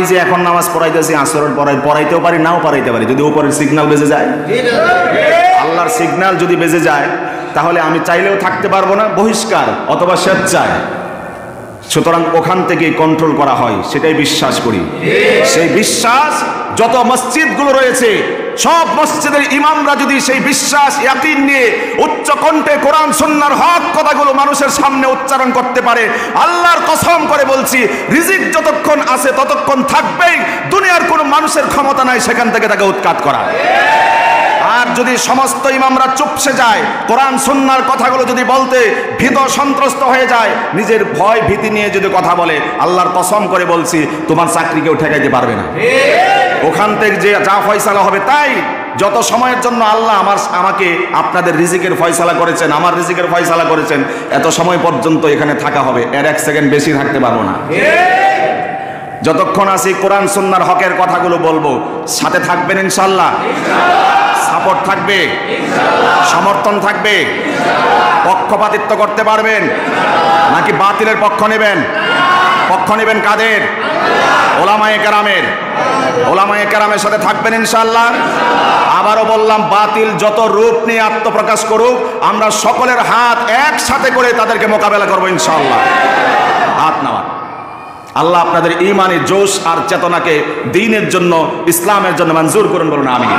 যে এখন নামাজ পড়াইতেছি, আসরের পড়াইতেও পারি, নাও পড়াইতে পারি, যদি উপরের সিগন্যাল বেজে যায়, আল্লাহর সিগন্যাল যদি বেজে যায়, তাহলে আমি চাইলেও থাকতে পারবো না, বহিষ্কার অথবা স্বেচ্ছায়। সুতরাং ওখান থেকে কন্ট্রোল করা হয়, সেটাই বিশ্বাস করি। সেই বিশ্বাস যত মসজিদগুলো রয়েছে, সব মসজিদের ইমামরা যদি সেই বিশ্বাস ইয়াকিন নিয়ে উচ্চ কণ্ঠে কোরআন সুন্নাহর হক কথাগুলো মানুষের সামনে উচ্চারণ করতে পারে, আল্লাহর কসম করে বলছি, রিজিক যতক্ষণ আছে ততক্ষণ থাকবেই। দুনিয়ার কোনো মানুষের ক্ষমতা নাই সেখান থেকে তাকে উৎখাত করা। আর যদি সমস্ত ইমামরা চুপসে যায়, কোরআন সুন্নাহর কথাগুলো যদি বলতে ভীত সন্ত্রস্ত হয়ে যায়, নিজের ভয় ভীতি নিয়ে যদি কথা বলে, আল্লাহর কসম করে বলছি, তোমার চাকরি কেউ ঠেকাইতে পারবে না। ওখান থেকে যে যা ফয়সালা হবে তাই। যত সময়ের জন্য আল্লাহ আমাকে আপনাদের রিজিকের ফয়সালা করেছেন, আমার রিজিকের ফয়সালা করেছেন, এত সময় পর্যন্ত এখানে থাকা হবে, এর এক সেকেন্ড বেশি থাকতে পারবো না। যতক্ষণ আসি কোরআন সুন্নাহর হকের কথাগুলো বলবো, সাথে থাকবেন ইনশাআল্লাহ, সাপোর্ট থাকবে, সমর্থন থাকবে, পক্ষপাতিত্ব করতে পারবেন নাকি বাতিলের পক্ষ নেবেন? পক্ষ নেবেন কাদের? ওলামায়ে কেরামের। ওলামায়ে কেরামের সাথে থাকবেন ইনশাআল্লাহ। আবারও বললাম, বাতিল যত রূপ নিয়ে আত্মপ্রকাশ করুক, আমরা সকলের হাত একসাথে করে তাদেরকে মোকাবেলা করবো ইনশাআল্লাহ। হাত নামান। আল্লাহ আপনাদের ঈমানি জোশ আর চেতনাকে দ্বীনের জন্য, ইসলামের জন্য মঞ্জুর করুন, বলুন আমিন।